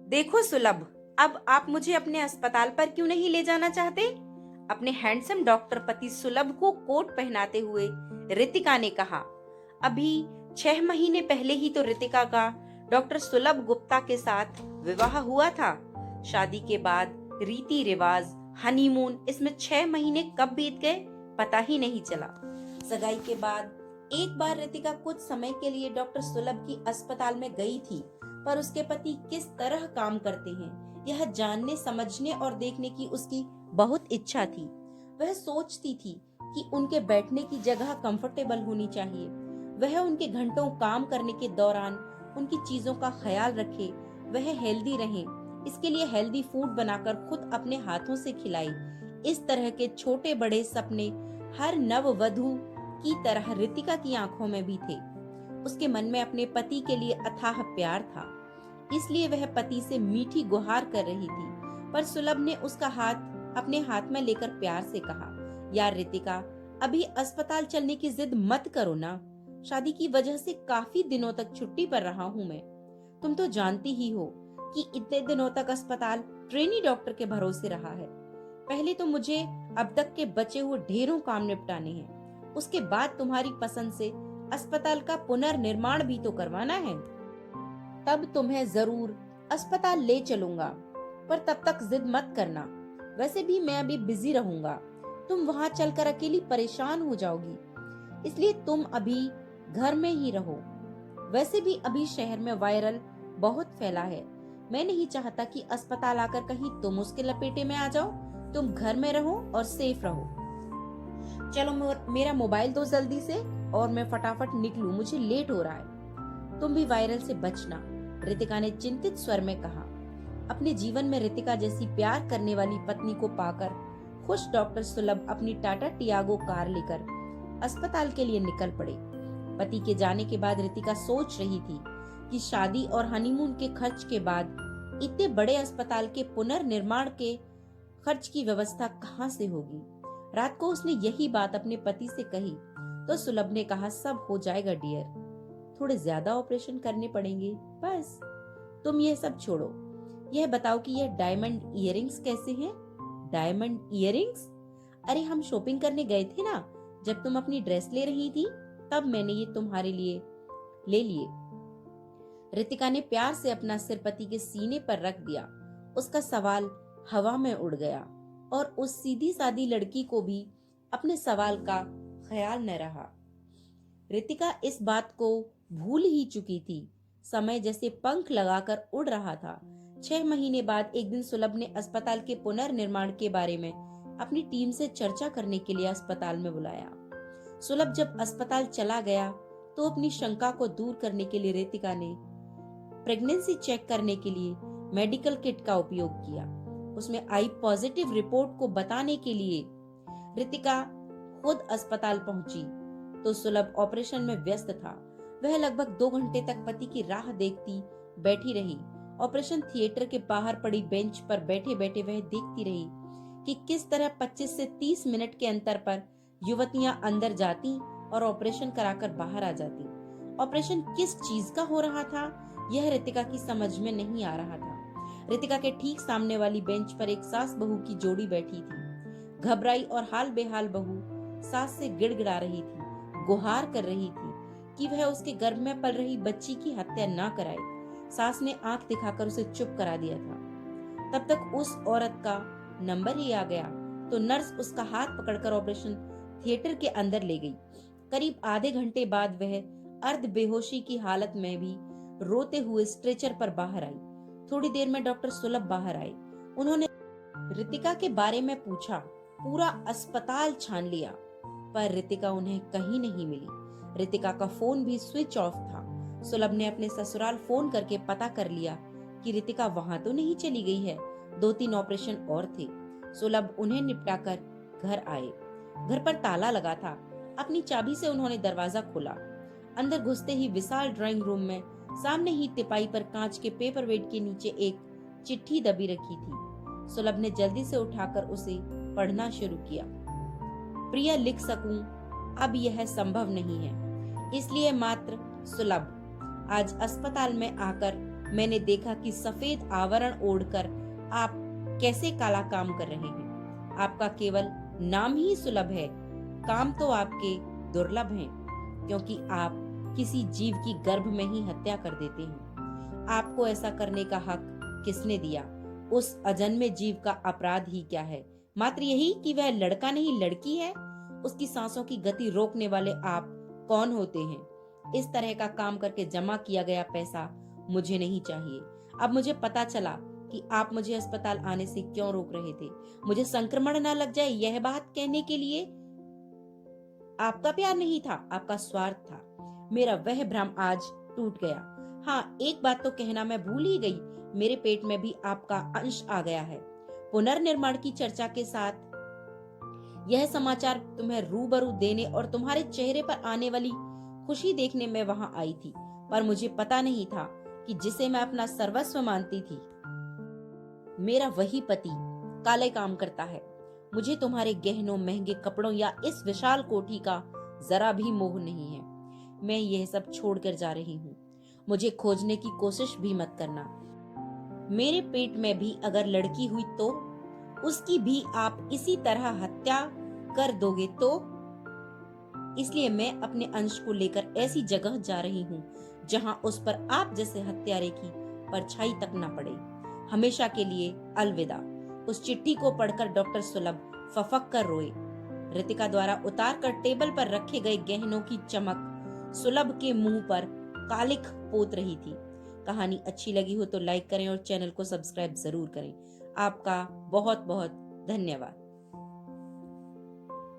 देखो सुलभ, अब आप मुझे अपने अस्पताल पर क्यों नहीं ले जाना चाहते? अपने हैंडसम डॉक्टर पति सुलभ को कोट पहनाते हुए रितिका ने कहा। अभी 6 महीने पहले ही तो रितिका का डॉक्टर सुलभ गुप्ता के साथ विवाह हुआ था। शादी के बाद रीति रिवाज, हनीमून, इसमें 6 महीने कब बीत गए पता ही नहीं चला। सगाई के बाद एक बार रितिका कुछ समय के लिए डॉक्टर सुलभ की अस्पताल में गई थी, पर उसके पति किस तरह काम करते हैं यह जानने, समझने और देखने की उसकी बहुत इच्छा थी। वह सोचती थी कि उनके बैठने की जगह कंफर्टेबल होनी चाहिए। वह उनके घंटों काम करने के दौरान उनकी चीजों का ख्याल रखे, वह हेल्दी रहे, इसके लिए हेल्दी फूड बनाकर खुद अपने हाथों से खिलाई। इस तरह के छोटे बड़े सपने हर नववधू की तरह रितिका की आंखों में भी थे। उसके मन में अपने पति के लिए अथाह प्यार था, इसलिए वह पति से मीठी गुहार कर रही थी। पर सुलभ ने उसका हाथ अपने हाथ में लेकर प्यार से कहा, यार रितिका, अभी अस्पताल चलने की जिद मत करो ना। शादी की वजह से काफी दिनों तक छुट्टी पर रहा हूँ मैं। तुम तो जानती ही हो कि इतने दिनों तक अस्पताल ट्रेनी डॉक्टर के भरोसे रहा है। पहले तो मुझे अब तक के बचे हुए ढेरों काम निपटाने हैं, उसके बाद तुम्हारी पसंद से अस्पताल का पुनर्निर्माण भी तो करवाना है। तब तुम्हें जरूर अस्पताल ले चलूंगा, पर तब तक जिद मत करना। वैसे भी मैं अभी बिजी रहूंगा, तुम वहां चलकर अकेली परेशान हो जाओगी, इसलिए तुम अभी घर में ही रहो। वैसे भी अभी शहर में वायरल बहुत फैला है। मैं नहीं चाहता कि अस्पताल आकर कहीं तुम उसके लपेटे में आ जाओ। तुम घर में रहो और सेफ रहो। चलो मेरा मोबाइल दो जल्दी से, और मैं फटाफट निकलूं, मुझे लेट हो रहा है। तुम भी वायरल से बचना, रितिका ने चिंतित स्वर में कहा। अपने जीवन में रितिका जैसी प्यार करने वाली पत्नी को पाकर खुश डॉक्टर सुलभ अपनी टाटा टियागो कार लेकर अस्पताल के लिए निकल पड़े। पति के जाने के बाद रितिका सोच रही थी कि शादी और हनीमून के खर्च के बाद इतने बड़े अस्पताल के पुनर्निर्माण के खर्च की व्यवस्था कहाँ से होगी। रात को उसने यही बात अपने पति से कही तो सुलभ ने कहा, सब हो जाएगा डियर, थोड़े ज्यादा ऑपरेशन करने पड़ेंगे बस। तुम ये सब छोड़ो, यह बताओ कि यह डायमंड इयररिंग्स कैसे हैं? Diamond earrings? अरे हम शॉपिंग करने गए थे ना, जब तुम अपनी ड्रेस ले रही थी तब मैंने ये तुम्हारे लिए ले लिए। रितिका ने प्यार से अपना सिर पति के सीने पर रख दिया। उसका सवाल हवा में उड़ गया और उस सीधी सादी लड़की को भी अपने सवाल का ख्याल न रहा। रितिका इस बात को भूल ही चुकी थी। समय जैसे पंख लगाकर उड़ रहा था। 6 महीने बाद एक दिन सुलभ ने अस्पताल के पुनर्निर्माण के बारे में अपनी टीम से चर्चा करने के लिए अस्पताल में बुलाया। सुलभ जब अस्पताल चला गया तो अपनी शंका को दूर करने के लिए रितिका ने प्रेगनेंसी चेक करने के लिए मेडिकल किट का उपयोग किया। उसमें आई पॉजिटिव रिपोर्ट को बताने के लिए रितिका खुद अस्पताल पहुंची तो सुलभ ऑपरेशन में व्यस्त था। वह लगभग 2 घंटे तक पति की राह देखती बैठी रही। ऑपरेशन थिएटर के बाहर पड़ी बेंच पर बैठे बैठे वह देखती रही कि किस तरह 25 से 30 मिनट के अंतर पर युवतियां अंदर जाती और ऑपरेशन कराकर बाहर आ जाती। ऑपरेशन किस चीज का हो रहा था यह रितिका की समझ में नहीं आ रहा था। रितिका के ठीक सामने वाली बेंच पर एक सास बहू की जोड़ी बैठी थी। घबराई और हाल बेहाल बहू सास से गिड़गिड़ा रही थी, गुहार कर रही थी कि वह उसके गर्भ में पल रही बच्ची की हत्या ना कराए। सास ने आंख दिखाकर उसे चुप करा दिया था। तब तक उस औरत का नंबर ही आ गया तो नर्स उसका हाथ पकड़कर ऑपरेशन थिएटर के अंदर ले गई। करीब आधे घंटे बाद वह अर्ध बेहोशी की हालत में भी रोते हुए स्ट्रेचर पर बाहर आई। थोड़ी देर में डॉक्टर सुलभ बाहर आए। उन्होंने रितिका के बारे में पूछा, पूरा अस्पताल छान लिया, पर रितिका उन्हें कहीं नहीं मिली। रितिका का फोन भी स्विच ऑफ था। सुलभ ने अपने ससुराल फोन करके पता कर लिया कि रितिका वहां तो नहीं चली गई है। 2-3 ऑपरेशन और थे। सुलभ उन्हें निपटाकर घर आए। घर पर ताला लगा था। अपनी चाबी से उन्होंने दरवाजा खोला। अंदर घुसते ही विशाल ड्राइंग रूम में सामने ही तिपाई पर कांच के पेपर वेट के नीचे एक चिट्ठी दबी रखी थी। सुलभ ने जल्दी से उठाकर उसे पढ़ना शुरू किया। प्रिय, लिख सकूं अब यह संभव नहीं है, इसलिए मात्र सुलभ, आज अस्पताल में आकर मैंने देखा कि सफेद आवरण ओढ़कर आप कैसे काला काम कर रहे हैं। आपका केवल नाम ही सुलभ है, काम तो आपके दुर्लभ हैं, क्योंकि आप किसी जीव की गर्भ में ही हत्या कर देते हैं। आपको ऐसा करने का हक किसने दिया? उस अजन्मे जीव का अपराध ही क्या है? मात्र यही कि वह लड़का नहीं लड़की है। उसकी सांसों की गति रोकने वाले आप कौन होते हैं? इस तरह का काम करके जमा किया गया पैसा मुझे नहीं चाहिए। अब मुझे पता चला कि आप मुझे अस्पताल आने से क्यों रोक रहे थे। मुझे संक्रमण न लग जाए यह बात कहने के लिए। आपका प्यार नहीं था, आपका स्वार्थ था। मेरा वह भ्रम आज टूट गया। हाँ, एक बात तो कहना मैं भूल ही गई, मेरे पेट में भी आपका अंश आ गया है। पुनर्निर्माण की चर्चा के साथ यह समाचार तुम्हें रूबरू देने और तुम्हारे चेहरे पर आने वाली खुशी देखने में वहां आई थी, पर मुझे पता नहीं था कि जिसे मैं अपना सर्वस्व मानती थी, मेरा वही पति काले काम करता है। मुझे तुम्हारे गहनों, महंगे कपड़ों या इस विशाल कोठी का जरा भी मोह नहीं है। मैं यह सब छोड़कर जा रही हूँ। मुझे खोजने की कोशिश भी मत करना। मेरे पेट में भी अगर लड़की हुई तो उसकी भी आप इसी तरह हत्या कर दोगे तो? इसलिए मैं अपने अंश को लेकर ऐसी जगह जा रही हूँ जहाँ उस पर आप जैसे हत्यारे की परछाई तक न पड़े। हमेशा के लिए अलविदा। उस चिट्ठी को पढ़कर डॉक्टर सुलभ फफक कर रोए। रितिका द्वारा उतार कर टेबल पर रखे गए गहनों की चमक सुलभ के मुंह पर कालिख पोत रही थी। कहानी अच्छी लगी हो तो लाइक करें और चैनल को सब्सक्राइब जरूर करें। आपका बहुत बहुत धन्यवाद।